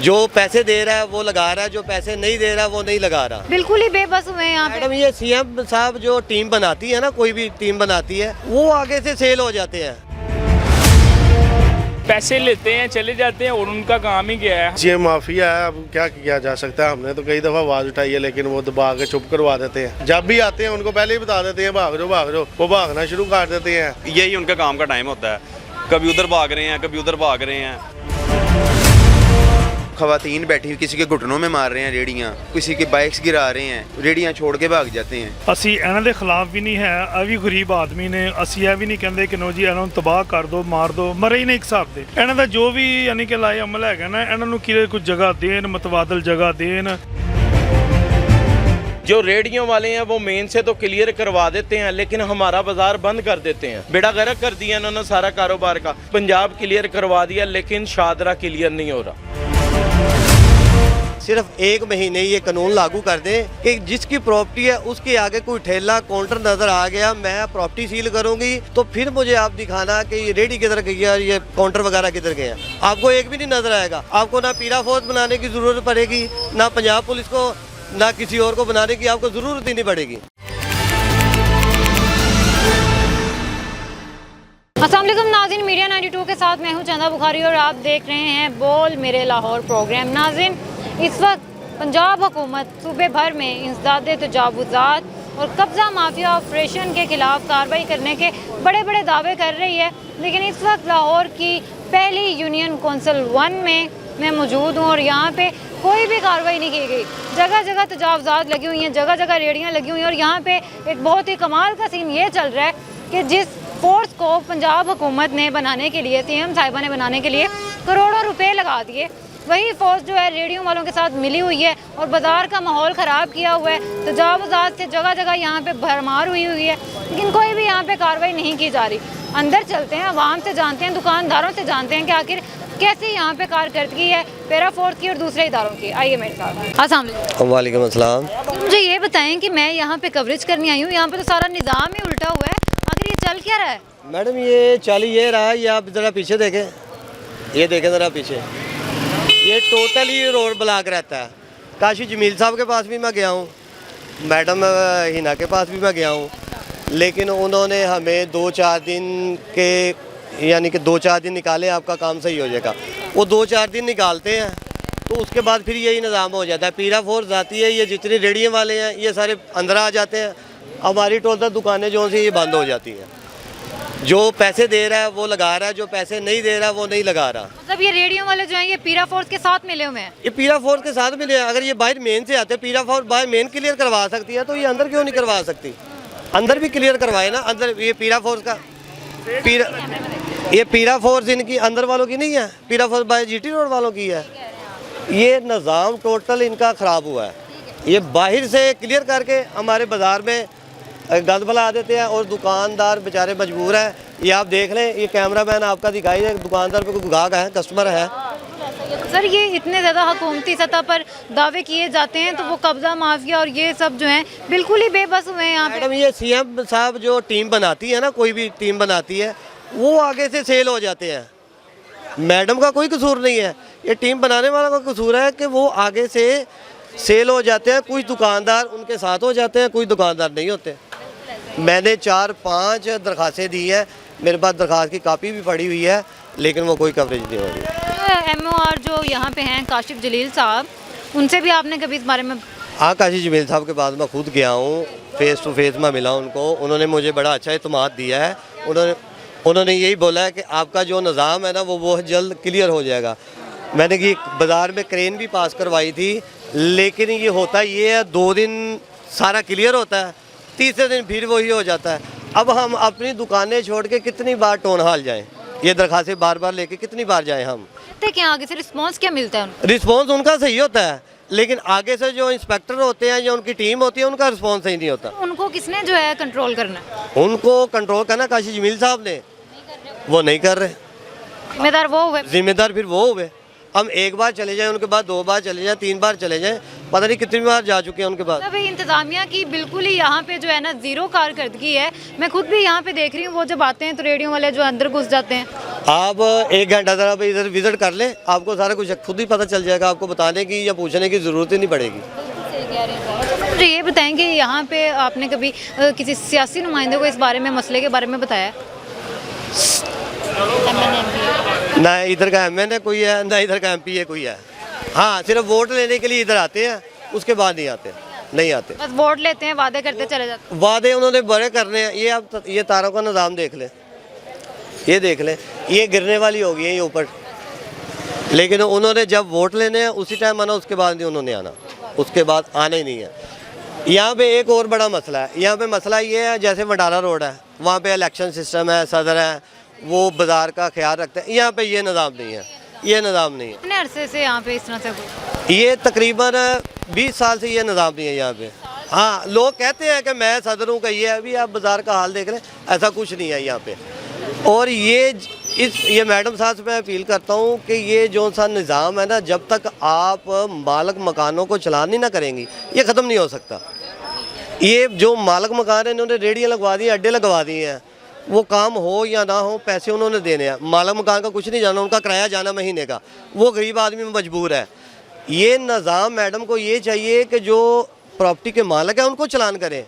जो पैसे दे रहा है वो लगा रहा है, जो पैसे नहीं दे रहा वो नहीं लगा रहा। बिल्कुल ही बेबस हुए हैं यहाँ पे। मैडम ये सीएम साहब जो टीम बनाती है ना, कोई भी टीम बनाती है, वो आगे से सेल हो जाते हैं। पैसे लेते हैं चले जाते हैं और उनका काम ही क्या है। ये माफिया है, अब क्या किया जा सकता है। हमने तो कई दफा आवाज उठाई है लेकिन वो दबा के चुप करवा देते हैं। जब भी आते हैं उनको पहले ही बता देते हैं भाग जाओ, वो भागना शुरू कर देते हैं। यही उनका काम का टाइम होता है, कभी उधर भाग रहे हैं कभी उधर भाग रहे हैं। खवातीन बैठी हुई किसी के घुटनों में मार रहे हैं रेड़ियाँ, किसी के बाइक्स गिरा रहे हैं, रेड़ियाँ छोड़ के भाग जाते हैं। ਅਸੀਂ ਇਹਨਾਂ ਦੇ ਖਿਲਾਫ ਵੀ ਨਹੀਂ ਹੈ, ਇਹ ਵੀ ਗਰੀਬ ਆਦਮੀ ਨੇ। ਅਸੀਂ ਇਹ ਵੀ ਨਹੀਂ ਕਹਿੰਦੇ ਕਿ ਨੋ ਜੀ ਇਹਨਾਂ ਨੂੰ ਤਬਾਹ ਕਰ ਦਿਓ, ਮਾਰ ਦਿਓ, ਮਰੇ ਹੀ ਨਹੀਂ ਇੱਕ ਹਿਸਾਬ ਦੇ। ਇਹਨਾਂ ਦਾ ਜੋ ਵੀ ਯਾਨੀ ਕਿ ਲਾਏ ਅਮਲ ਹੈਗਾ ਨਾ, ਇਹਨਾਂ ਨੂੰ ਕਿਤੇ ਕੁਝ ਜਗ੍ਹਾ ਦੇਣ, ਮਤਵਾਦਲ ਜਗ੍ਹਾ देन। जो रेडियों वाले हैं वो मेन से तो क्लियर करवा देते हैं, लेकिन हमारा बाजार बंद कर देते हैं। बेड़ा गर्क कर दिया इन्होंने सारा कारोबार का। पंजाब क्लियर करवा दिया लेकिन शादरा क्लियर नहीं हो रहा। सिर्फ 1 महीने ये कानून लागू कर दें कि जिसकी प्रॉपर्टी है उसके आगे कोई ठेला काउंटर नजर आ गया, मैं प्रॉपर्टी सील करूंगी, तो फिर मुझे आप दिखाना कि ये रेडी किधर गई है, ये काउंटर वगैरह किधर गए हैं। आपको एक भी नहीं नजर आएगा। आपको ना पीरा फोर्स बनाने की जरूरत पड़ेगी, ना पंजाब पुलिस को, ना किसी और को बनाने की आपको जरूरत ही नहीं पड़ेगी। अस्सलाम वालेकुम नाज़रीन, मीडिया 92 के साथ मैं हूं चंदा बुखारी और आप देख रहे हैं बोल मेरे लाहौर प्रोग्राम। नाज़रीन, इस वक्त पंजाब हुकूमत सूबे भर में इंसदाद तजावुज़ात और कब्ज़ा माफिया ऑपरेशन के खिलाफ कार्रवाई करने के बड़े बड़े दावे कर रही है, लेकिन इस वक्त लाहौर की पहली यूनियन कौंसिल 1 में मैं मौजूद हूँ और यहाँ पे कोई भी कार्रवाई नहीं की गई। जगह जगह तजावुज़ात लगी हुई हैं, जगह जगह रेडियाँ लगी हुई हैं और यहाँ पे एक बहुत ही कमाल का सीन ये चल रहा है कि जिस फोर्स को पंजाब हुकूमत ने बनाने के लिए, सीएम साहिबा ने बनाने के लिए करोड़ों रुपए लगा दिए, वही फोर्स जो है रेडियो वालों के साथ मिली हुई है और बाजार का माहौल ख़राब किया हुआ है। तजावुज़ात से जगह जगह यहाँ पे भरमार हुई हुई है, लेकिन कोई भी यहाँ पे कार्रवाई नहीं की जा रही। अंदर चलते हैं, आवाम से जानते हैं, दुकानदारों से जानते हैं कि आखिर कैसी यहाँ पे कारकर्दगी है पैरा फोर्स की और दूसरे इदारों की। आइए मेरे साथ। अस्सलाम वालेकुम। वालेकुम अस्सलाम। मुझे ये बताएं कि मैं यहाँ पे कवरेज करने आई हूँ, यहाँ पे तो सारा निज़ाम ही उल्टा हुआ है, आखिर ये चल क्या रहा है? मैडम ये चल ये रहा है, ये आप ज़रा पीछे देखें, ये देखें ज़रा पीछे, ये टोटल ही रोड ब्लॉक रहता है। काशी जमील साहब के पास भी मैं गया हूँ, मैडम हिना के पास भी मैं गया हूँ, लेकिन उन्होंने हमें 2-4 दिन के यानी कि 2-4 दिन निकाले आपका काम सही हो जाएगा। वो 2-4 दिन निकालते हैं तो उसके बाद फिर यही निज़ाम हो जाता है। पीरा फोर्स आती है, ये जितने रेडियो वाले हैं ये सारे अंदर आ जाते हैं, हमारी टोटल दुकानें जो सी ये बंद हो जाती हैं। जो पैसे दे रहा है वो लगा रहा है, जो पैसे नहीं दे रहा वो नहीं लगा रहा। मतलब ये रेडियो वाले जो हैं ये पीरा फोर्स के साथ मिले हुए हैं? ये पीरा फोर्स के साथ मिले। अगर ये बाहर मेन से आते, पीरा फोर्स बाहर मेन क्लियर करवा सकती है, तो ये अंदर क्यों नहीं करवा सकती? अंदर भी क्लियर करवाए ना। अंदर ये पीरा फोर्स का ये पीरा फोर्स इनकी अंदर वालों की नहीं है, पीरा फोर्स बाहर जीटी रोड वालों की है। ये निज़ाम टोटल इनका ख़राब हुआ है। ये बाहर से क्लियर करके हमारे बाज़ार में गंद फैला देते हैं और दुकानदार बेचारे मजबूर है। ये आप देख लें, ये कैमरामैन आपका दिखाई दे, दुकानदार पे कोई ग्राहक है, कस्टमर है। सर ये इतने ज़्यादा हुकूमती सतह पर दावे किए जाते हैं, तो वो कब्ज़ा माफिया और ये सब जो हैं बिल्कुल ही बेबस हुए हैं यहाँ पे। मैडम ये सीएम साहब जो टीम बनाती है ना, कोई भी टीम बनाती है, वो आगे से सेल हो जाते हैं। मैडम का कोई कसूर नहीं है, ये टीम बनाने वाला का कसूर है कि वो आगे से सेल हो जाते हैं। कुछ दुकानदार उनके साथ हो जाते हैं, कुछ दुकानदार नहीं होते। मैंने 4-5 दरखास्तें दी है, मेरे पास दरखास्त की कापी भी पड़ी हुई है, लेकिन वो कोई कवरेज नहीं हो रही। MOR जो यहाँ पे हैं काशिफ जलील साहब, उनसे भी आपने कभी इस बारे में? हाँ, काशिफ जलील साहब के पास मैं खुद गया हूँ, फेस टू फेस मैं मिला उनको। उन्होंने मुझे बड़ा अच्छा इत्मीनान दिया है। उन्होंने यही बोला है कि आपका जो निज़ाम है ना वो बहुत जल्द क्लियर हो जाएगा। मैंने कि बाज़ार में क्रेन भी पास करवाई थी, लेकिन ये होता ये है 2 दिन सारा क्लियर होता है, तीसरे दिन फिर वही हो जाता है। अब हम अपनी दुकानें छोड़ के कितनी बार टोन हाल जाएं, ये दरखास्तें बार बार लेके कितनी बार जाएं हम? क्या आगे से रिस्पांस क्या मिलता है? रिस्पांस उनका सही होता है, लेकिन आगे से जो इंस्पेक्टर होते हैं या उनकी टीम होती है उनका रिस्पांस सही नहीं होता। उनको किसने जो है कंट्रोल करना? उनको कंट्रोल करना काशी जमील साहब ने, वो नहीं कर रहे। जिम्मेदार वो हुए? जिम्मेदार फिर वो हुए। हम 1 बार चले जाएं, उनके बाद 2 बार चले जाएं, 3 बार चले जाएं, पता नहीं कितनी बार जा चुके हैं उनके पास। तब इंतजामिया की बिल्कुल ही यहाँ पे जो है ना ज़ीरो कारकर्दगी है। मैं खुद भी यहाँ पे देख रही हूँ, वो जब आते हैं तो रेडियो वाले जो अंदर घुस जाते हैं, आप 1 घंटा ज़रा इधर विज़िट कर लें, आपको सारा कुछ खुद ही पता चल जाएगा, आपको बताने की या पूछने की ज़रूरत ही नहीं पड़ेगी। मुझे ये बताएं कि यहाँ पे आपने कभी किसी सियासी नुमाइंदे को इस बारे में, मसले के बारे में बताया? ना इधर का MN कोई है, ना इधर का MP कोई है। हाँ, सिर्फ वोट लेने के लिए इधर आते हैं, उसके बाद नहीं आते, नहीं आते। बस वोट लेते हैं, वादे करते चले जाते हैं। वादे उन्होंने बड़े करने हैं। ये आप ये तारों का निज़ाम देख लें, ये देख लें, ये गिरने वाली होगी ये ऊपर, लेकिन उन्होंने जब वोट लेने हैं उसी टाइम आना, उसके बाद नहीं उन्होंने आना, उसके बाद आना ही नहीं है। यहाँ पे एक और बड़ा मसला है, यहाँ पे मसला ये है, जैसे वडाला रोड है, वहाँ पे इलेक्शन सिस्टम है, सदर है, वो बाज़ार का ख्याल रखते हैं। यहाँ पे ये निज़ाम नहीं है, ये निज़ाम नहीं है। कितने अरसे से यहाँ पे इस तरह से? ये तकरीबन 20 साल से ये निज़ाम नहीं है यहाँ पे। हाँ, लोग कहते हैं कि मैं सदर हूँ, कहिए अभी आप बाज़ार का हाल देख लें, ऐसा कुछ नहीं है यहाँ पे। और ये मैडम साहब से मैं अपील करता हूँ कि ये जो सा निज़ाम है ना, जब तक आप मालिक मकानों को चलान नहीं ना करेंगी, ये ख़त्म नहीं हो सकता। ये जो मालिक मकान है, इन्होंने रेडियाँ लगवा दी हैं, अड्डे लगवा दिए हैं, वो काम हो या ना हो, पैसे उन्होंने देने हैं। मालिक मकान का कुछ नहीं जाना, उनका किराया जाना महीने का, वो गरीब आदमी में मजबूर है। ये निज़ाम मैडम को ये चाहिए कि जो प्रॉपर्टी के मालिक हैं उनको चलान करें,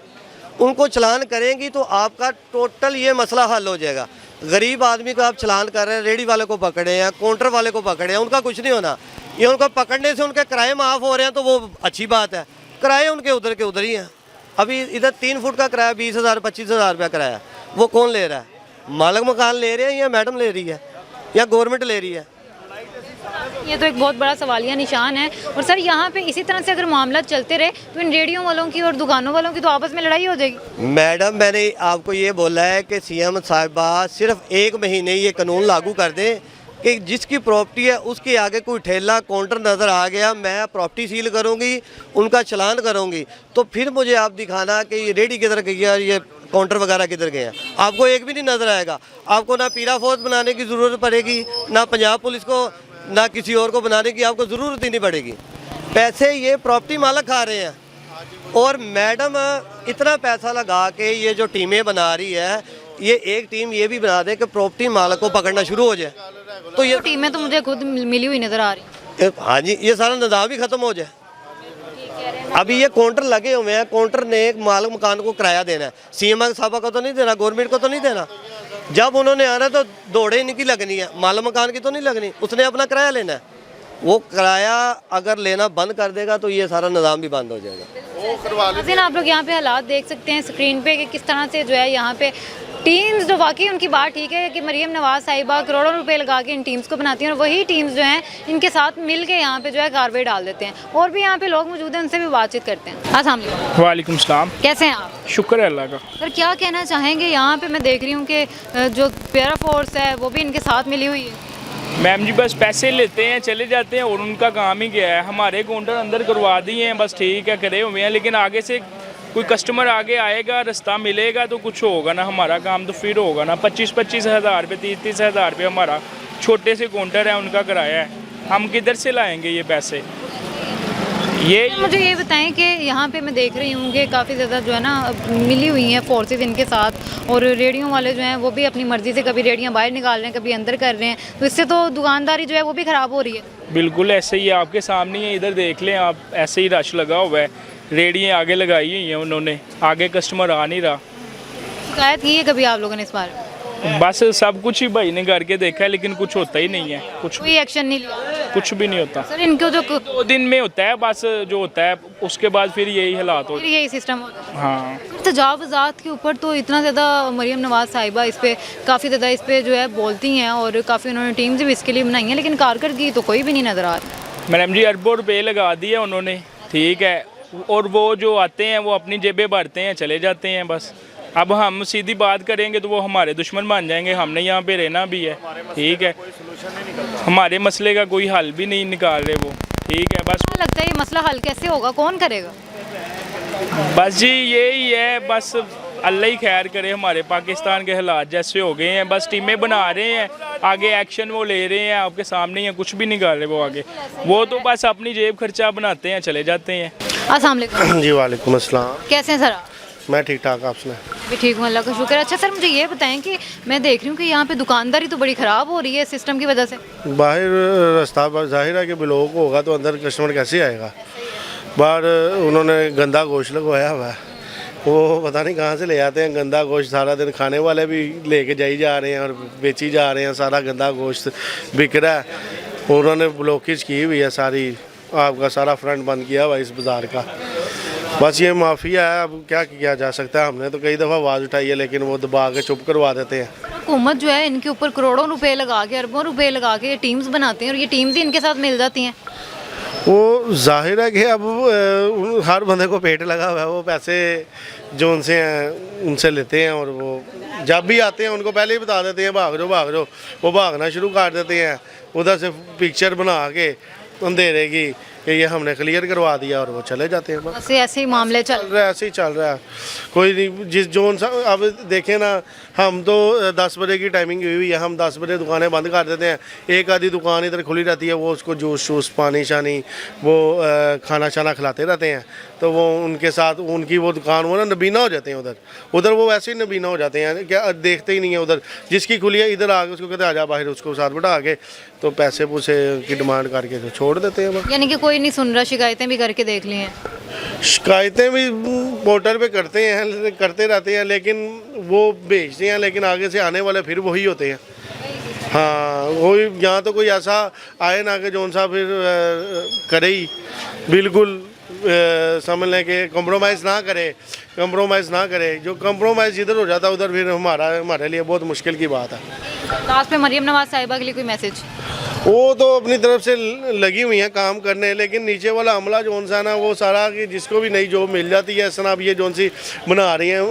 उनको चलान करेंगी तो आपका टोटल ये मसला हल हो जाएगा। गरीब आदमी को आप चलान कर रहे हैं, रेडी वाले को पकड़े हैं, काउंटर वाले को पकड़े हैं, उनका कुछ नहीं होना। ये उनको पकड़ने से उनके किराए माफ़ हो रहे हैं तो वो अच्छी बात है, किराए उनके उधर के उधर ही हैं। अभी इधर 3 फुट का किराया 20,000 25,000 रुपया किराया, वो कौन ले रहा है? मालिक मकान ले रहे हैं या मैडम ले रही है या गवर्नमेंट ले रही है? ये तो एक बहुत बड़ा सवालिया निशान है। और सर, यहाँ पे इसी तरह से अगर मामला चलते रहे तो इन रेडियो वालों की और दुकानों वालों की तो आपस में लड़ाई हो जाएगी। मैडम, मैंने आपको ये बोला है कि CM साहिबा सिर्फ 1 महीने ये कानून लागू कर दें कि जिसकी प्रॉपर्टी है उसके आगे कोई ठेला काउंटर नज़र आ गया, मैं प्रॉपर्टी सील करूँगी, उनका चलान करूँगी, तो फिर मुझे आप दिखाना कि ये रेडी किधर गई है, ये काउंटर वगैरह किधर गए हैं, आपको एक भी नहीं नज़र आएगा। आपको ना पीरा फौज बनाने की ज़रूरत पड़ेगी, ना पंजाब पुलिस को, ना किसी और को बनाने की आपको ज़रूरत ही नहीं पड़ेगी। पैसे ये प्रॉपर्टी मालिक खा रहे हैं। और मैडम इतना पैसा लगा के ये जो टीमें बना रही है, ये एक टीम ये भी बना दे कि प्रॉपर्टी मालिक को पकड़ना शुरू हो जाए, तो ये टीमें तो मुझे खुद मिली हुई नज़र आ रही। हाँ जी, ये सारा निज़ाम ही ख़त्म हो जाए। अभी ये काउंटर लगे हुए हैं, काउंटर ने एक मालिक मकान को किराया देना है, CM साहबा को तो नहीं देना, गवर्नमेंट को तो नहीं देना। जब उन्होंने आना तो दौड़े इनकी लगनी है, मालिक मकान की तो नहीं लगनी, उसने अपना किराया लेना है। वो किराया अगर लेना बंद कर देगा तो ये सारा निज़ाम भी बंद हो जाएगा। नाज़रीन, आप लोग यहाँ पे हालात देख सकते हैं स्क्रीन पे कि किस तरह से जो है यहाँ पे टीम्स, जो वाकई उनकी बात ठीक है कि मरियम नवाज साहिबा करोड़ों रुपए लगा के इन टीम्स को बनाती हैं और वही टीम्स जो हैं इनके साथ मिल के यहाँ पे जो है कार्रवाई डाल देते हैं। और भी यहाँ पे लोग मौजूद हैं, उनसे भी बातचीत करते हैं। अस्सलाम वालेकुम। वालेकुम सलाम। कैसे हैं आप? शुक्र है अल्लाह का। सर, क्या कहना चाहेंगे? यहाँ पे मैं देख रही हूँ कि जो पैरा फोर्स है वो भी इनके साथ मिली हुई है। मैम जी, बस पैसे लेते हैं, चले जाते हैं और उनका काम ही क्या है, हमारे काउंटर अंदर करवा दिए हैं, बस ठीक है, करे हुए हैं, लेकिन आगे से कोई कस्टमर आगे आएगा, रास्ता मिलेगा तो कुछ होगा ना, हमारा काम तो फिर होगा ना। 25-25 हज़ार रुपये, 30-30 हज़ार रुपये हमारा छोटे से काउंटर है, उनका किराया है, हम किधर से लाएंगे ये पैसे? ये मुझे ये बताएं कि यहाँ पे मैं देख रही हूँ कि काफ़ी ज़्यादा जो है ना मिली हुई हैं फोर्सेस इनके साथ, और रेडियो वाले जो हैं वो भी अपनी मर्ज़ी से कभी रेडियाँ बाहर निकाल रहे हैं, कभी अंदर कर रहे हैं, तो इससे तो दुकानदारी जो है वो भी ख़राब हो रही है। बिल्कुल ऐसे ही आपके सामने है, इधर देख लें आप, ऐसे ही रश लगा हुआ है, रेडियाँ आगे लगाई हुई हैं उन्होंने, आगे कस्टमर आ नहीं रहा। शिकायत की है कभी आप लोगों ने इस बारे में? बस सब कुछ ही भाई ने करके देखा है, लेकिन कुछ होता ही नहीं है, कुछ कोई एक्शन नहीं लिया, कुछ भी नहीं होता। सर इनको जो 2 दिन में होता है बस, जो होता है उसके बाद फिर यही हालात होते फिर यही सिस्टम होता है। हैं। हाँ, तजावुज़ात के ऊपर तो इतना ज़्यादा मरियम नवाज साहिबा इस पर काफ़ी ज़्यादा इस पर जो है बोलती हैं और काफ़ी उन्होंने टीम्स भी इसके लिए बनाई हैं, लेकिन कारकर्दगी तो कोई भी नहीं नज़र आ रही। मैडम जी, अरबों रुपये लगा दिए उन्होंने, ठीक है, और वो जो आते हैं वो अपनी जेबें भरते हैं, चले जाते हैं बस। अब हम सीधी बात करेंगे तो वो हमारे दुश्मन बन जाएंगे, हमने यहाँ पे रहना भी है, ठीक है, हमारे मसले का कोई हल भी नहीं निकाल रहे वो, ठीक है। बस क्या लगता है ये मसला हल कैसे होगा, कौन करेगा? बस जी यही है, बस अल्लाह ही खैर करे। हमारे पाकिस्तान के हालात जैसे हो गए हैं, बस टीमें बना रहे हैं, आगे एक्शन वो ले रहे हैं, आपके सामने ही कुछ भी नहीं कर रहे वो आगे, वो तो बस अपनी जेब खर्चा बनाते हैं, चले जाते हैं। अस्सलाम वालेकुम। जी वालेकुम अस्सलाम। कैसे हैं सर आप? मैं ठीक ठाक, आप सुनाएं? भी ठीक हूँ, अल्लाह का शुक्र है। अच्छा सर, मुझे ये बताएं कि मैं देख रही हूँ कि यहाँ पे दुकानदारी तो बड़ी ख़राब हो रही है सिस्टम की वजह से। बाहर रास्ता जाहिर है कि ब्लॉक होगा तो अंदर कस्टमर कैसे आएगा। बाहर उन्होंने गंदा गोश्त लगवाया हुआ है, वो पता नहीं कहाँ से ले आते हैं गंदा गोश्त। सारा दिन खाने वाले भी लेके जाई जा रहे हैं और बेची जा रहे हैं, सारा गंदा गोश्त बिक रहा है। उन्होंने ब्लॉकेज की हुई है सारी, आपका सारा फ्रंट बंद किया हुआ है इस बाज़ार का। बस ये माफिया है, अब क्या किया जा सकता है। हमने तो कई दफ़ा आवाज़ उठाई है लेकिन वो दबा के चुप करवा देते हैं। हुकूमत जो है इनके ऊपर करोड़ों रुपए लगा के, अरबों रुपए लगा के ये टीम्स बनाते हैं और ये टीम्स ही इनके साथ मिल जाती हैं। वो जाहिर है कि अब हर बंदे को पेट लगा हुआ है, वो पैसे जो उनसे हैं उनसे लेते हैं और वो जब भी आते हैं उनको पहले ही बता देते हैं भाग जाओ, वो भागना शुरू कर देते हैं। उधर से पिक्चर बना के अंधेरे की कि ये हमने क्लियर करवा दिया और वो चले जाते हैं। बस ऐसे ही मामले चल रहा है, ऐसे ही चल रहा है। कोई नहीं जिस जोन सा अब देखें ना, हम तो 10 बजे की टाइमिंग हुई है, हम 10 बजे दुकानें बंद कर देते हैं। एक आधी दुकान इधर खुली रहती है, वो उसको जूस शूस पानी शानी वो खाना शाना खिलाते रहते हैं। तो वो उनके साथ उनकी वो दुकान वो ना नबीना हो जाते हैं उधर वो वैसे ही नबीना हो जाते हैं, क्या देखते ही नहीं है। उधर जिसकी खुली है इधर आके उसको कहते आ जा बाहर, उसको साथ बैठा के तो पैसे पूसे की डिमांड करके तो छोड़ देते हैं। यानी कि कोई नहीं सुन रहा, शिकायतें भी करके देख ली हैं। शिकायतें भी पोर्टल पे करते रहते हैं लेकिन वो बेचते हैं, लेकिन आगे से आने वाले फिर वही होते हैं। हाँ, वही यहाँ तो कोई ऐसा आए ना कि जौन सा फिर करे ही बिल्कुल समझ लें कि कंप्रोमाइज़ ना करे। जो कंप्रोमाइज़ जिधर हो जाता है उधर फिर हमारे लिए बहुत मुश्किल की बात है। लास्ट पे मरियम नवाज साहिबा के लिए कोई मैसेज? वो तो अपनी तरफ से लगी हुई हैं काम करने, लेकिन नीचे वाला अमला जोन सा ना वो सारा कि जिसको भी नई जॉब मिल जाती है सनाब ये जोन सी बना रही हैं,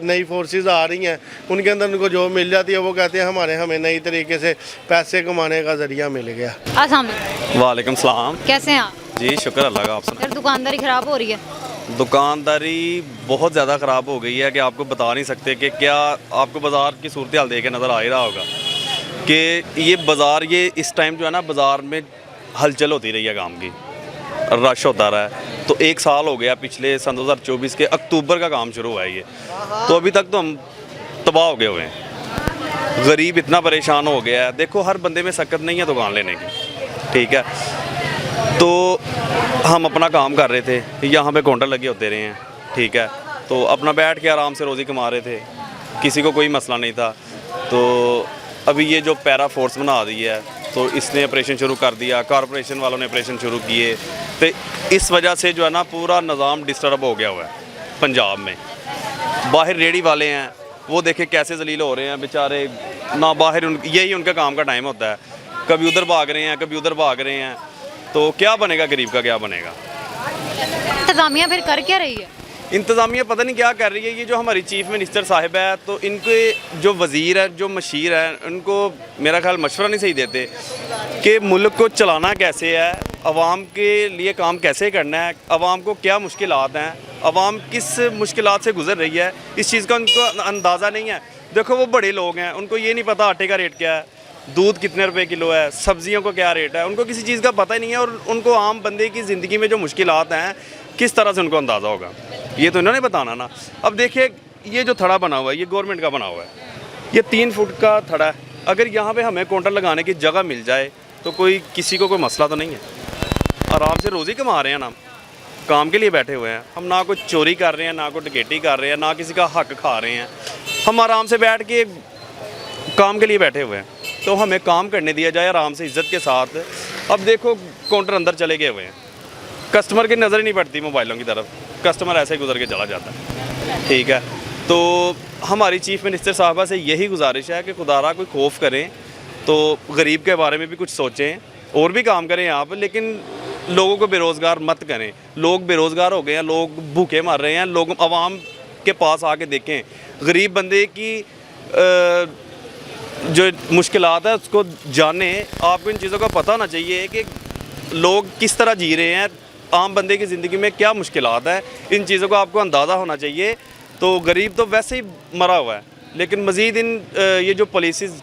नई फोर्सेस आ रही हैं, उनके अंदर उनको जॉब मिल जाती है। वो कहते हैं हमें नई तरीके से पैसे कमाने का ज़रिया मिल गया। अस्सलाम वालेकुम सलाम। कैसे हैं आप? जी शुक्र अल्लाह का। आप सर दुकानदारी ख़राब हो रही है? दुकानदारी बहुत ज़्यादा ख़राब हो गई है कि आपको बता नहीं सकते कि क्या आपको बाज़ार की सूरत हाल देख के नज़र आ ही रहा होगा कि ये बाज़ार ये इस टाइम जो है ना बाज़ार में हलचल होती रही है काम की, रश होता रहा है। तो 1 साल हो गया, पिछले सन 2024 के अक्टूबर का काम शुरू हुआ है ये, तो अभी तक तो हम तबाह हो गए हुए हैं। गरीब इतना परेशान हो गया है। देखो हर बंदे में सकत नहीं है दुकान लेने की, ठीक है। तो हम अपना काम कर रहे थे, यहाँ पे काउंटर लगे होते रहे हैं, ठीक है। तो अपना बैठ के आराम से रोज़ी कमा रहे थे, किसी को कोई मसला नहीं था। तो अभी ये जो पैरा फोर्स बना दी है तो इसने ऑपरेशन शुरू कर दिया, कॉरपोरेशन वालों ने ऑपरेशन शुरू किए, तो इस वजह से जो है ना पूरा निज़ाम डिस्टर्ब हो गया हुआ है पंजाब में। बाहर रेडी वाले हैं वो देखे कैसे जलील हो रहे हैं बेचारे ना, बाहर यही उनका काम का टाइम होता है, कभी उधर भाग रहे हैं कभी उधर भाग रहे हैं। तो क्या बनेगा, गरीब का क्या बनेगा। इंतज़ामिया फिर कर क्या रही है? इंतज़ामिया पता नहीं क्या कर रही है। ये जो हमारी चीफ मिनिस्टर साहिब है, तो इनके जो वज़ीर है जो मशीर है उनको मेरा ख्याल मशवरा नहीं सही देते कि मुल्क को चलाना कैसे है, आवाम के लिए काम कैसे करना है, आवाम को क्या मुश्किलात हैं, आवाम किस मुश्किलात से गुजर रही है, इस चीज़ का उनको अंदाज़ा नहीं है। देखो वो बड़े लोग हैं, उनको ये नहीं पता आटे का रेट क्या है, दूध कितने रुपए किलो है, सब्जियों को क्या रेट है, उनको किसी चीज़ का पता ही नहीं है। और उनको आम बंदे की ज़िंदगी में जो मुश्किलात हैं किस तरह से उनको अंदाज़ा होगा, ये तो इन्होंने बताना ना। अब देखिए ये जो थड़ा बना हुआ है ये गवर्नमेंट का बना हुआ है, ये 3 फुट का थड़ा है। अगर यहाँ पे हमें काउंटर लगाने की जगह मिल जाए तो कोई किसी को कोई मसला तो नहीं है, आराम से रोज़ी कमा रहे हैं ना, काम के लिए बैठे हुए हैं हम, ना कोई चोरी कर रहे हैं ना कोई डकैती कर रहे हैं ना किसी का हक खा रहे हैं, हम आराम से बैठ के काम के लिए बैठे हुए हैं। तो हमें काम करने दिया जाए आराम से इज़्ज़त के साथ। अब देखो काउंटर अंदर चले गए हुए हैं, कस्टमर की नज़र ही नहीं पड़ती मोबाइलों की तरफ, कस्टमर ऐसे ही गुजर के चला जाता है, ठीक है। तो हमारी चीफ मिनिस्टर साहबा से यही गुजारिश है कि खुदारा कोई खौफ करें तो गरीब के बारे में भी कुछ सोचें और भी काम करें आप, लेकिन लोगों को बेरोज़गार मत करें। लोग बेरोज़गार हो गए हैं, लोग भूखे मर रहे हैं, लोग आवाम के पास आके देखें, गरीब बंदे की जो मुश्किलात है उसको जाने। आपको इन चीज़ों का पता होना चाहिए कि लोग किस तरह जी रहे हैं, आम बंदे की ज़िंदगी में क्या मुश्किलात है, इन चीज़ों का आपको अंदाज़ा होना चाहिए। तो गरीब तो वैसे ही मरा हुआ है, लेकिन मज़ीद इन ये जो पॉलिसीज़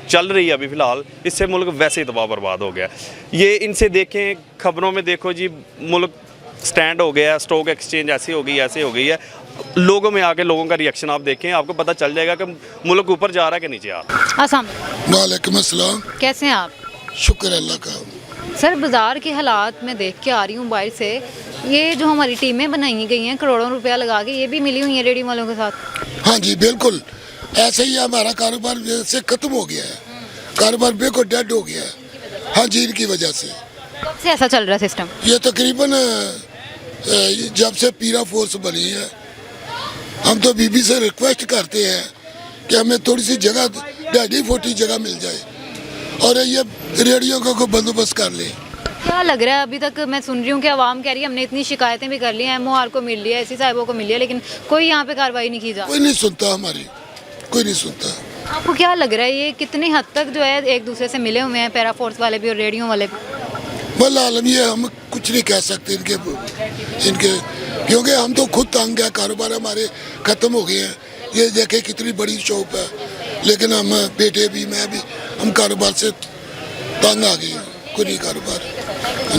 चल रही है अभी फ़िलहाल, इससे मुल्क वैसे ही तबाह बर्बाद हो गया। ये इनसे देखें, खबरों में देखो जी मुल्क स्टैंड हो गया, स्टॉक एक्सचेंज ऐसी हो गई है। लोगों में आके लोगों का रिएक्शन आप देखें, आपको पता चल जाएगा कि मुल्क ऊपर जा रहा है कि नीचे आ रहा है। असम वालेकुम अस्सलाम। कैसे हैं आप? शुक्र अल्लाह का। सर बाज़ार के हालात में देख के आ रही हूँ बाहर से, ये जो हमारी टीमें बनाई गई हैं करोड़ों रुपया लगा के, ये भी मिली हुई हैं रेडी वालों के साथ। हाँ जी बिल्कुल ऐसे ही हमारा कारोबार से ख़त्म हो गया है, कारोबार बिल्कुल डेड हो गया है। हाँ जी इनकी वजह से। कब से ऐसा चल रहा है सिस्टम? ये तकरीबन जब से पीरा फोर्स बनी है, हम तो बीबी से रिक्वेस्ट करते हैं कि हमें थोड़ी सी जगह 2.5 जगह मिल जाए और ये रेडियो का कोई बंदोबस्त कर ले। क्या लग रहा है? अभी तक मैं सुन रही हूँ कि आवाम कह रही है हमने इतनी शिकायतें भी कर ली हैं, MOR को मिल लिया है, ऐसी साहिबों को मिल लिया, लेकिन कोई यहाँ पे कार्रवाई नहीं की जा रही। कोई नहीं सुनता हमारी, कोई नहीं सुनता। आपको क्या लग रहा है ये कितनी हद तक जो है एक दूसरे से मिले हुए हैं, पैरा फोर्स वाले भी और रेडियो वाले भी? वल्लाह आलम ये हम कुछ नहीं कह सकते इनके क्योंकि हम तो खुद तंग है, कारोबार हमारे ख़त्म हो गए हैं। ये देखे कितनी बड़ी शॉप है, लेकिन हम बेटे भी मैं भी हम कारोबार से तंग आ गए, कोई नहीं कारोबार।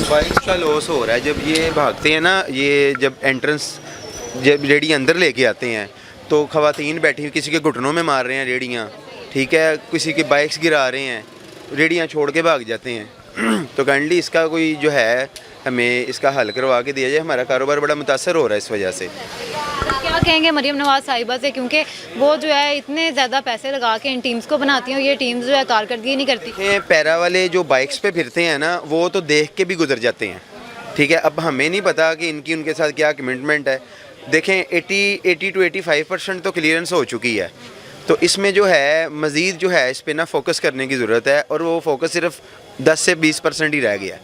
बाइक्स का लॉस हो रहा है जब ये भागते हैं ना, ये जब एंट्रेंस जब रेडी अंदर लेके आते हैं तो ख़वातीन बैठी हुई किसी के घुटनों में मार रहे हैं रेडियाँ, ठीक है, किसी के बाइक्स गिरा रहे हैं, रेडियाँ छोड़ के भाग जाते हैं। तो काइंडली इसका कोई जो है हमें इसका हल करवा के दिया जाए, हमारा कारोबार बड़ा मुतासर हो रहा है इस वजह से। क्या कहेंगे मरियम नवाज साहिबा से, क्योंकि वो जो है इतने ज़्यादा पैसे लगा के इन टीम्स को बनाती हैं और ये टीम्स जो है कारकर्दगी नहीं करती। ये पैरा वाले जो बाइक्स पे फिरते हैं ना, वो तो देख के भी गुजर जाते हैं, ठीक है। अब हमें नहीं पता कि इनकी उनके साथ क्या कमिटमेंट है। देखें 80 to 85% तो क्लियरेंस हो चुकी है, तो इसमें जो है मज़ीद जो है इस पर ना फोकस करने की ज़रूरत है, और वो फोकस सिर्फ 10 से 20% ही रह गया,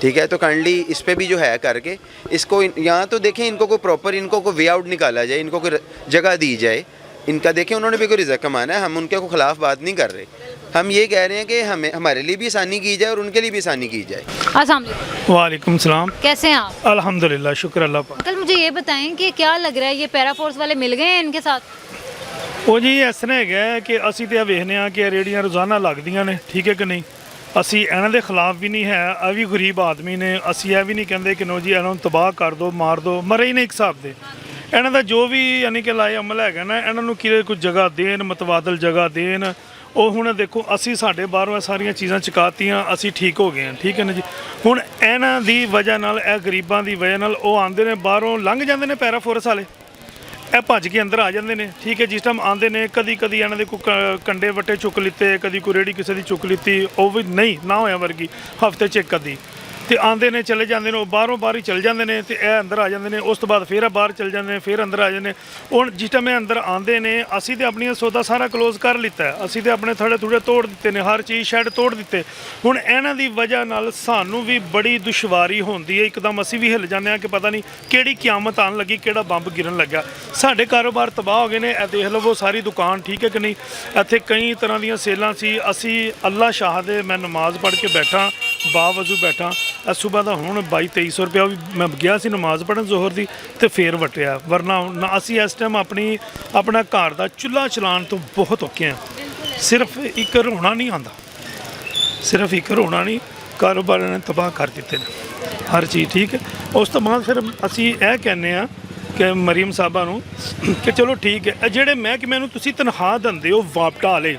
ठीक है। तो काइंडली इस पे भी जो है करके इसको यहाँ तो देखें, इनको कोई प्रॉपर इनको कोई वे आउट निकाला जाए, इनको कोई जगह दी जाए। इनका देखें उन्होंने भी कोई रिज़्क कमाना है, हम उनके को खिलाफ बात नहीं कर रहे। हम ये कह रहे हैं कि हमें हमारे लिए भी आसानी की जाए और उनके लिए भी आसानी की जाए। अस्सलाम वालेकुम। वालेकुम सलाम। कैसे हैं आप? अल्हम्दुलिल्लाह शुक्र अल्लाह पाक। अंकल मुझे ये बताएं कि क्या लग रहा है ये पैरा फोर्स वाले मिल गए हैं इनके साथ? ਉਹ ਜੀ ਇਸ ਤਰ੍ਹਾਂ ਹੈਗਾ ਕਿ ਅਸੀਂ ਤੇ ਇਹ ਵੇਖਦੇ ਹਾਂ ਕਿ ਰੇੜੀਆਂ ਰੋਜ਼ਾਨਾ ਲੱਗਦੀਆਂ ਨੇ, ਠੀਕ ਹੈ ਕਿ ਨਹੀਂ। ਅਸੀਂ ਇਹਨਾਂ ਦੇ ਖਿਲਾਫ ਵੀ ਨਹੀਂ ਹੈ, ਇਹ ਵੀ ਗਰੀਬ ਆਦਮੀ ਨੇ, ਅਸੀਂ ਇਹ ਵੀ ਨਹੀਂ ਕਹਿੰਦੇ ਕਿ ਨੋ ਜੀ ਇਹਨਾਂ ਨੂੰ ਤਬਾਹ ਕਰ ਦਿਓ, ਮਾਰ ਦਿਓ, ਮਰੇ ਹੀ ਨੇ ਇੱਕ ਹਿਸਾਬ ਦੇ। ਇਹਨਾਂ ਦਾ ਜੋ ਵੀ ਯਾਨੀ ਕਿ ਲਾਏ ਅਮਲ ਹੈਗਾ ਨਾ, ਇਹਨਾਂ ਨੂੰ ਕਿਤੇ ਕੋਈ ਜਗ੍ਹਾ ਦੇਣ, ਮਤਵਾਦਲ ਜਗ੍ਹਾ ਦੇਣ। ਉਹ ਹੁਣ ਦੇਖੋ ਅਸੀਂ ਸਾਡੇ ਬਾਹਰੋਂ ਇਹ ਸਾਰੀਆਂ ਚੀਜ਼ਾਂ ਚੁਕਾਤੀਆਂ, ਅਸੀਂ ਠੀਕ ਹੋ ਗਏ ਹਾਂ, ਠੀਕ ਹੈ ਨਾ ਜੀ। ਹੁਣ ਇਹਨਾਂ ਦੀ ਵਜ੍ਹਾ ਨਾਲ, ਇਹ ਗਰੀਬਾਂ ਦੀ ਵਜ੍ਹਾ ਨਾਲ ਉਹ ਆਉਂਦੇ ਨੇ ਬਾਹਰੋਂ, ਲੰਘ ਜਾਂਦੇ ਨੇ ਪੈਰਾ ਫੋਰਸ ਵਾਲੇ, ਇਹ ਭੱਜ ਕੇ ਅੰਦਰ ਆ ਜਾਂਦੇ ਨੇ, ਠੀਕ ਹੈ। ਜਿਸ ਟਾਈਮ ਆਉਂਦੇ ਨੇ ਕਦੀ ਇਹਨਾਂ ਦੇ ਕੋਈ ਕੰਡੇ ਵੱਟੇ ਚੁੱਕ ਲਿੱਤੇ, ਕਦੀ ਕੋਈ ਰੇੜੀ ਕਿਸੇ ਦੀ ਚੁੱਕ ਲਿੱਤੀ, ਉਹ ਵੀ ਨਹੀਂ ਨਾ ਹੋਇਆ ਵਰਗੀ, ਹਫਤੇ 'ਚ ਇੱਕ ਅੱਧੀ। ਤੇ ਆਉਂਦੇ ਨੇ ਚਲੇ ਜਾਂਦੇ ਨੇ, ਉਹ ਬਾਹਰੋਂ ਬਾਹਰ ਹੀ ਚਲ ਜਾਂਦੇ ਨੇ, ਤੇ ਇਹ ਅੰਦਰ ਆ ਜਾਂਦੇ ਨੇ। ਉਸ ਤੋਂ ਬਾਅਦ ਫਿਰ ਇਹ ਬਾਹਰ ਚਲ ਜਾਂਦੇ ਨੇ, ਫਿਰ ਅੰਦਰ ਆ ਜਾਂਦੇ ਨੇ। ਹੁਣ ਜਿਸ ਟਾਈਮ ਇਹ ਅੰਦਰ ਆਉਂਦੇ ਨੇ, ਅਸੀਂ ਤੇ ਆਪਣੀਆਂ ਸੌਦਾ ਸਾਰਾ ਕਲੋਜ਼ ਕਰ ਲਿੱਤਾ ਹੈ, ਅਸੀਂ ਤੇ ਆਪਣੇ ਥੋੜੇ ਤੋੜ ਦਿੱਤੇ ਨੇ, ਹਰ ਚੀਜ਼ ਸ਼ੈੱਡ ਤੋੜ ਦਿੱਤੇ। ਹੁਣ ਇਹਨਾਂ ਦੀ ਵਜ੍ਹਾ ਨਾਲ ਸਾਨੂੰ ਵੀ ਬੜੀ ਦੁਸ਼ਵਾਰੀ ਹੁੰਦੀ ਹੈ, ਇੱਕਦਮ ਅਸੀਂ ਵੀ ਹਿੱਲ ਜਾਂਦੇ ਹਾਂ ਕਿ ਪਤਾ ਨਹੀਂ ਕਿਹੜੀ ਕਿਆਮਤ ਆਉਣ ਲੱਗੀ, ਕਿਹੜਾ ਬੰਬ ਗਿਰਨ ਲੱਗਾ। ਸਾਡੇ ਕਾਰੋਬਾਰ ਤਬਾਹ ਹੋ ਗਏ ਨੇ। ਇਹ ਦੇਖ ਲਵੋ ਸਾਰੀ ਦੁਕਾਨ, ਠੀਕ ਹੈ ਕਿ ਨਹੀਂ। ਇੱਥੇ ਕਈ ਤਰ੍ਹਾਂ ਦੀਆਂ ਸੇਲਾਂ ਸੀ। ਅਸੀਂ ਅੱਲਾ ਸ਼ਾਹ ਦੇ, ਮੈਂ ਨਮਾਜ਼ ਪੜ੍ਹ ਕੇ ਬੈਠਾ, ਬਾਵਜੂ ਬੈਠਾ। ਸਵੇਰ ਦਾ ਹੁਣ 2200 ਰੁਪਇਆ ਵੀ ਮੈਂ ਗਿਆ ਸੀ ਨਮਾਜ਼ ਪੜ੍ਹਨ ਜ਼ੋਹਰ ਦੀ, ਤੇ ਫੇਰ ਵਟਿਆ। ਵਰਨਾ ਅਸੀਂ ਇਸ ਟਾਈਮ ਆਪਣਾ ਘਰ ਦਾ ਚੁੱਲ੍ਹਾ ਚਲਾਉਣ ਤੋਂ ਬਹੁਤ ਔਖੇ ਹਾਂ। ਸਿਰਫ ਇੱਕ ਰੋਣਾ ਨਹੀਂ ਆਉਂਦਾ, ਸਿਰਫ ਇੱਕ ਰੋਣਾ ਨਹੀਂ, ਕਾਰੋਬਾਰ ਨੇ ਤਬਾਹ ਕਰ ਦਿੱਤੇ ਨੇ ਹਰ ਚੀਜ਼, ਠੀਕ ਹੈ। ਉਸ ਤੋਂ ਬਾਅਦ ਫਿਰ ਅਸੀਂ ਇਹ ਕਹਿੰਦੇ ਹਾਂ ਕਿ ਮਰੀਮ ਸਾਹਿਬਾ ਨੂੰ ਕਿ ਚਲੋ ਠੀਕ ਹੈ, ਜਿਹੜੇ ਮਹਿਕਮੇ ਨੂੰ ਤੁਸੀਂ ਤਨਖਾਹ ਦਿੰਦੇ ਹੋ ਵਾਪਟਾ ਵਾਲੇ,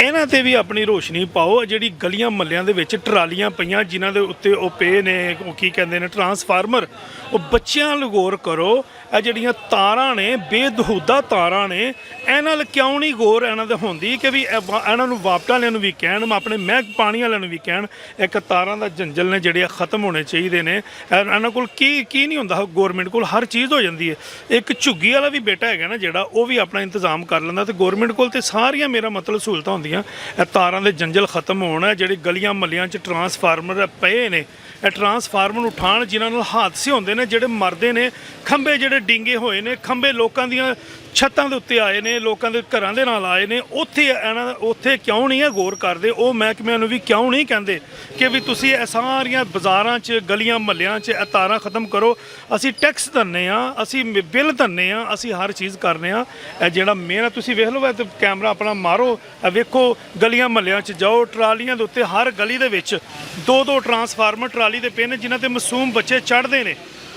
ਇਹਨਾਂ ਤੇ ਵੀ ਆਪਣੀ ਰੋਸ਼ਨੀ ਪਾਓ। ਜਿਹੜੀ ਗਲੀਆਂ ਮੱਲਿਆਂ ਦੇ ਵਿੱਚ ਟਰਾਲੀਆਂ ਪਈਆਂ ਜਿਨ੍ਹਾਂ ਦੇ ਉੱਤੇ ਉਹ ਪਏ ਨੇ, ਉਹ ਕੀ ਕਹਿੰਦੇ ਨੇ, ਟਰਾਂਸਫਾਰਮਰ, ਉਹ ਬੱਚਿਆਂ ਨੂੰ ਗੌਰ ਕਰੋ। ਇਹ ਜਿਹੜੀਆਂ ਤਾਰਾਂ ਨੇ, ਬੇਦਹੂਦਾ ਤਾਰਾਂ ਨੇ, ਇਹਨਾਂ ਨਾਲ ਕਿਉਂ ਨਹੀਂ ਗੌਰ ਇਹਨਾਂ ਦੇ ਹੁੰਦੀ ਕਿ ਵੀ ਇਹਨਾਂ ਨੂੰ ਵਾਪਟਾ ਵਾਲਿਆਂ ਨੂੰ ਵੀ ਕਹਿਣ, ਆਪਣੇ ਮਹਿਕ ਪਾਣੀ ਵਾਲਿਆਂ ਨੂੰ ਵੀ ਕਹਿਣ, ਇੱਕ ਤਾਰਾਂ ਦਾ ਜੰਜਲ ਨੇ ਜਿਹੜੇ ਖਤਮ ਹੋਣੇ ਚਾਹੀਦੇ ਨੇ। ਇਹਨਾਂ ਕੋਲ ਕੀ ਨਹੀਂ ਹੁੰਦਾ, ਗੌਰਮੈਂਟ ਕੋਲ ਹਰ ਚੀਜ਼ ਹੋ ਜਾਂਦੀ ਹੈ। ਇੱਕ ਝੁੱਗੀ ਵਾਲਾ ਵੀ ਬੇਟਾ ਹੈਗਾ ਨਾ ਜਿਹੜਾ, ਉਹ ਵੀ ਆਪਣਾ ਇੰਤਜ਼ਾਮ ਕਰ ਲੈਂਦਾ, ਤੇ ਗੌਰਮੈਂਟ ਕੋਲ ਤੇ ਸਾਰੀਆਂ ਮੇਰਾ ਮਤਲਬ ਸਹੂਲਤਾਂ ਹੁੰਦੀਆਂ। ਇਹ ਤਾਰਾਂ ਦੇ ਜੰਜਲ ਖਤਮ ਹੋਣ, ਜਿਹੜੇ ਗਲੀਆਂ ਮੱਲਿਆਂ 'ਚ ਟਰਾਂਸਫਾਰਮਰ ਪਏ ਨੇ, ਇਹ ਟਰਾਂਸਫਾਰਮਰ ਉਠਾਉਣ, ਜਿਨ੍ਹਾਂ ਨਾਲ ਹਾਦਸੇ ਹੁੰਦੇ ਨੇ, ਜਿਹੜੇ ਮਰਦੇ ਨੇ, ਖੰਭੇ ਜਿਹੜੇ ਡਿੰਗੇ ਹੋਏ ਨੇ, ਖੰਭੇ ਲੋਕਾਂ ਦੀਆਂ ਛੱਤਾਂ ਦੇ ਉੱਤੇ ਆਏ ਨੇ, ਲੋਕਾਂ ਦੇ ਘਰਾਂ ਦੇ ਨਾਲ ਆਏ ਨੇ, ਉੱਥੇ ਕਿਉਂ ਨਹੀਂ ਹੈ ਗੌਰ ਕਰਦੇ? ਉਹ ਮਹਿਕਮਿਆਂ ਨੂੰ ਵੀ ਕਿਉਂ ਨਹੀਂ ਕਹਿੰਦੇ ਕਿ ਵੀ ਤੁਸੀਂ ਇਹ ਸਾਰੀਆਂ ਬਾਜ਼ਾਰਾਂ 'ਚ, ਗਲੀਆਂ ਮਹੱਲਿਆਂ 'ਚ ਇਹ ਤਾਰਾਂ ਖਤਮ ਕਰੋ? ਅਸੀਂ ਟੈਕਸ ਦਿੰਦੇ ਹਾਂ, ਅਸੀਂ ਬਿੱਲ ਦਿੰਦੇ ਹਾਂ, ਅਸੀਂ ਹਰ ਚੀਜ਼ ਕਰਨੇ ਹਾਂ। ਇਹ ਜਿਹੜਾ ਮੇਨ ਤੁਸੀਂ ਵੇਖ ਲਓ, ਤੇ ਕੈਮਰਾ ਆਪਣਾ ਮਾਰੋ, ਵੇਖੋ ਗਲੀਆਂ ਮਹੱਲਿਆਂ 'ਚ ਜਾਓ, ਟਰਾਲੀਆਂ ਦੇ ਉੱਤੇ ਹਰ ਗਲੀ ਦੇ ਵਿੱਚ 2-2 ਟਰਾਂਸਫਾਰਮਰ ਟਰਾਲੀ ਦੇ ਪਏ ਨੇ, ਜਿਨ੍ਹਾਂ ਤੇ ਮਾਸੂਮ ਬੱਚੇ ਚੜ੍ਹਦੇ ਨੇ,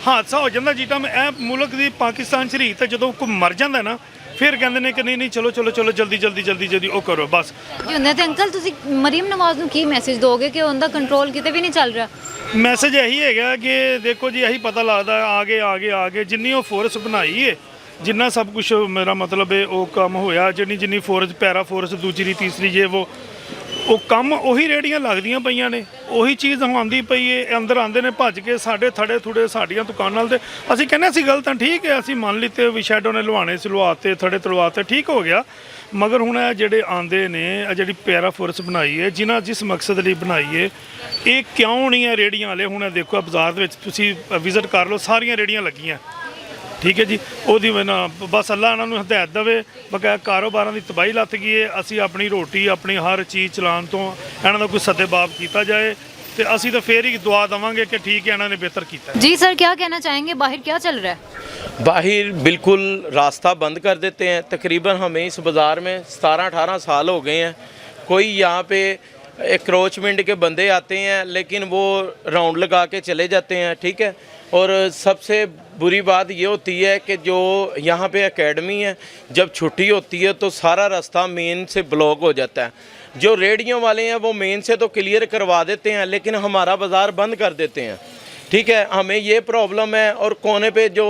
ਹਾਦਸਾ ਹੋ ਜਾਂਦਾ ਜਿੱਦਾਂ ਇਹ ਮੁਲਕ ਦੀ ਪਾਕਿਸਤਾਨ ਸ਼ਰੀਤ ਹੈ, ਜਦੋਂ ਕੋਈ ਮਰ ਜਾਂਦਾ ਨਾ ਫਿਰ ਕਹਿੰਦੇ ਨੇ ਕਿ ਨਹੀਂ ਚਲੋ ਜਲਦੀ ਉਹ ਕਰੋ ਬਸ। ਜੀ ਹੁੰਦੇ ਤੇ ਅੰਕਲ ਤੁਸੀਂ ਮਰੀਮ ਨਵਾਜ਼ ਨੂੰ ਕੀ ਮੈਸੇਜ ਦੋਗੇ ਕਿ ਉਹਦਾ ਕੰਟਰੋਲ ਕਿਤੇ ਵੀ ਨਹੀਂ ਚੱਲ ਰਿਹਾ? ਮੈਸੇਜ ਇਹੀ ਹੈਗਾ ਕਿ ਦੇਖੋ ਜੀ ਇਹੀ ਪਤਾ ਲੱਗਦਾ ਆਗੇ ਜਿੰਨੀ ਉਹ ਫੋਰਸ ਬਣਾਈ ਹੈ, ਜਿੰਨਾ ਸਭ ਕੁਝ ਮੇਰਾ ਮਤਲਬ ਹੈ ਉਹ ਕੰਮ ਹੋਇਆ, ਜਿੰਨੀ ਫੋਰਸ ਪੈਰਾ ਫੋਰਸ ਦੂਜੀ ਤੀਸਰੀ ਜੇ ਉਹ ਕੰਮ ਉਹੀ ਰੇੜੀਆਂ ਲੱਗਦੀਆਂ ਪਈਆਂ ਨੇ, ਉਹੀ ਚੀਜ਼ ਆਉਂਦੀ ਪਈ ਹੈ। ਅੰਦਰ ਆਉਂਦੇ ਨੇ ਭੱਜ ਕੇ ਸਾਡੇ ਥੜੇ ਥੁੜੇ ਸਾਡੀਆਂ ਦੁਕਾਨਾਂ ਤੇ। ਅਸੀਂ ਕਹਿੰਦੇ ਸੀ ਗਲਤ ਤਾਂ ਠੀਕ ਹੈ, ਅਸੀਂ ਮੰਨ ਲਿੱਤੇ ਵੀ ਸ਼ੈਡੋ ਨੇ ਲਵਾਣੇ ਸੀ, ਲਵਾਤੇ ਥੜੇ ਤਲਵਾਤੇ, ਠੀਕ ਹੋ ਗਿਆ। ਮਗਰ ਹੁਣ ਇਹ ਜਿਹੜੇ ਆਉਂਦੇ ਨੇ, ਇਹ ਜਿਹੜੀ ਪੈਰਾ ਫੋਰਸ ਬਣਾਈ ਹੈ, ਜਿਸ ਮਕਸਦ ਲਈ ਬਣਾਈ ਹੈ, ਇਹ ਕਿਉਂ ਨਹੀਂ ਹੈ ਰੇੜੀਆਂ ਵਾਲੇ? ਹੁਣ ਇਹ ਦੇਖੋ ਬਾਜ਼ਾਰ ਦੇ ਵਿੱਚ ਤੁਸੀਂ ਵਿਜ਼ਿਟ ਕਰ ਲਓ, ਸਾਰੀਆਂ ਰੇੜੀਆਂ ਲੱਗੀਆਂ, ਠੀਕ ਹੈ ਜੀ। ਉਹਦੀ ਬਸ ਅੱਲਾ ਇਹਨਾਂ ਨੂੰ ਹਦਾਇਤ ਦੇਵੇ, ਬਕਾਇਆ ਕਾਰੋਬਾਰਾਂ ਦੀ ਤਬਾਹੀ ਲੱਥ ਗਈ ਹੈ। ਅਸੀਂ ਆਪਣੀ ਰੋਟੀ ਆਪਣੀ ਹਰ ਚੀਜ਼ ਚਲਾਉਣ ਤੋਂ ਇਹਨਾਂ ਦਾ ਕੋਈ ਸਦੇਬਾਬ ਕੀਤਾ ਜਾਏ ਤੇ ਅਸੀਂ ਤਾਂ ਫੇਰ ही दुआ देवांगे कि ठीक है ਇਹਨਾਂ ਨੇ बेहतर ਕੀਤਾ। जी सर, क्या कहना चाहेंगे, बाहर क्या चल रहा है? बाहर बिल्कुल रास्ता बंद कर देते हैं। तकरीबन हमें इस बाज़ार में 17-18 साल हो गए हैं। कोई यहाँ पे एक्रोचमेंट के बंदे आते हैं लेकिन वो राउंड लगा के चले जाते हैं, ठीक है। और सबसे बुरी बात ये होती है कि जो यहाँ पे एकेडमी है, जब छुट्टी होती है तो सारा रास्ता मेन से ब्लॉक हो जाता है। जो रेडियो वाले हैं वो मेन से तो क्लियर करवा देते हैं लेकिन हमारा बाज़ार बंद कर देते हैं, ठीक है। हमें ये प्रॉब्लम है। और कोने पे जो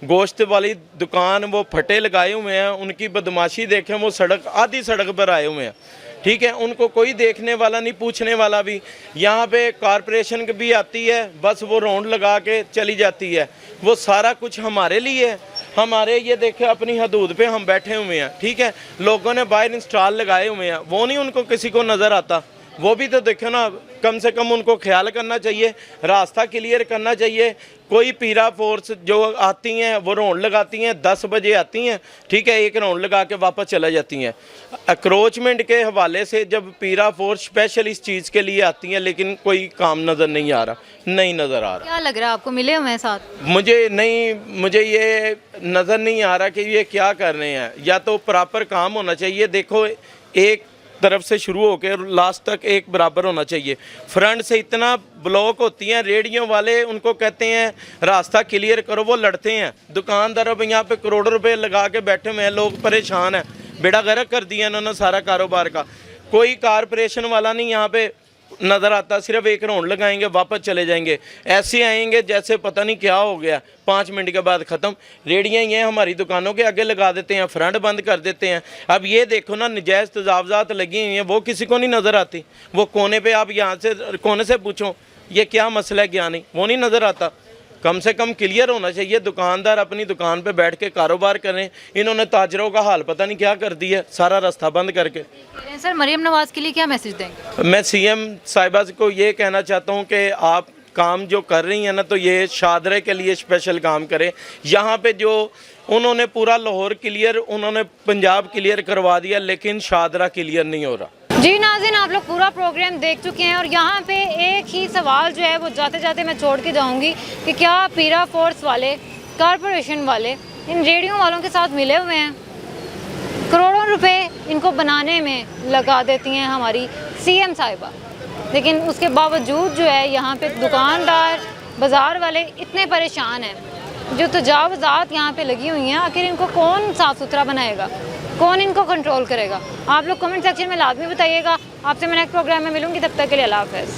गोश्त वाली दुकान वो फटे लगाए हुए हैं, उनकी बदमाशी देखें, वो सड़क आधी सड़क पर आए हुए हैं, ठीक है। उनको कोई देखने वाला नहीं, पूछने वाला भी। यहाँ पे कॉरपोरेशन भी आती है, बस वो राउंड लगा के चली जाती है। वो सारा कुछ हमारे लिए है, हमारे ये देखे अपनी हदूद पे हम बैठे हुए हैं, ठीक है। लोगों ने बाहर इंस्टॉल लगाए हुए हैं, वो नहीं उनको किसी को नज़र आता। वो भी तो देखो ना, कम से कम उनको ख्याल करना चाहिए, रास्ता क्लियर करना चाहिए। कोई पीरा फोर्स जो आती हैं वो राउंड लगाती हैं, 10 बजे आती हैं, ठीक है, एक राउंड लगा के वापस चला जाती हैं। अक्रोचमेंट के हवाले से जब पीरा फोर्स स्पेशल इस चीज़ के लिए आती हैं लेकिन कोई काम नज़र नहीं आ रहा, नहीं नज़र आ रहा। क्या लग रहा है आपको, मिले हुए हैं साथ? मुझे ये नज़र नहीं आ रहा कि ये क्या कर रहे हैं। या तो प्रॉपर काम होना चाहिए, देखो एक तरफ से शुरू होकर लास्ट तक एक बराबर होना चाहिए। फ्रंट से इतना ब्लॉक होती हैं रेडियो वाले, उनको कहते हैं रास्ता क्लियर करो, वो लड़ते हैं। दुकानदार अब यहाँ पे करोड़ों रुपए लगा के बैठे हुए हैं, लोग परेशान हैं, बेड़ा गर्क कर दिया इन्होंने सारा कारोबार का। कोई कारपोरेशन वाला नहीं यहाँ पे नज़र आता, सिर्फ एक राउंड लगाएंगे वापस चले जाएंगे। ऐसे आएंगे जैसे पता नहीं क्या हो गया, 5 मिनट के बाद ख़त्म। रेडियाँ ये हमारी दुकानों के आगे लगा देते हैं, फ्रंट बंद कर देते हैं। अब ये देखो ना, नजायज़ तजावज़ात लगी हुई हैं, वो किसी को नहीं नज़र आती। वो कोने पे आप यहाँ से कोने से पूछो ये क्या मसला है क्या नहीं, वो नहीं नज़र आता। कम से कम क्लियर होना चाहिए, दुकानदार अपनी दुकान पे बैठ के कारोबार करें। इन्होंने ताजरों का हाल पता नहीं क्या कर दिया, सारा रास्ता बंद करके। सर, मरीम नवाज के लिए क्या मैसेज देंगे? मैं सीएम साहिबा को ये कहना चाहता हूँ कि आप काम जो कर रही हैं ना, तो ये शादरे के लिए स्पेशल काम करें। यहाँ पे जो उन्होंने पूरा लाहौर क्लियर, उन्होंने पंजाब क्लियर करवा दिया लेकिन शादरा क्लियर नहीं हो रहा। जी नाज़रीन, आप लोग पूरा प्रोग्राम देख चुके हैं और यहाँ पे एक ही सवाल जो है वो जाते जाते मैं छोड़ के जाऊँगी कि क्या पीरा फोर्स वाले, कॉरपोरेशन वाले इन रेडियो वालों के साथ मिले हुए हैं? करोड़ों रुपए इनको बनाने में लगा देती हैं हमारी सीएम साहिबा, लेकिन उसके बावजूद जो है यहाँ पे दुकानदार, बाज़ार वाले इतने परेशान हैं। जो तजावज़ात यहाँ पे लगी हुई हैं, आखिर इनको कौन साफ़ सुथरा बनाएगा, कौन इनको कंट्रोल करेगा? आप लोग कमेंट सेक्शन में लाजमी बताइएगा। आपसे मैं नेक्स्ट प्रोग्राम में मिलूंगी, तब तक के लिए अल्लाह हाफ़िज़।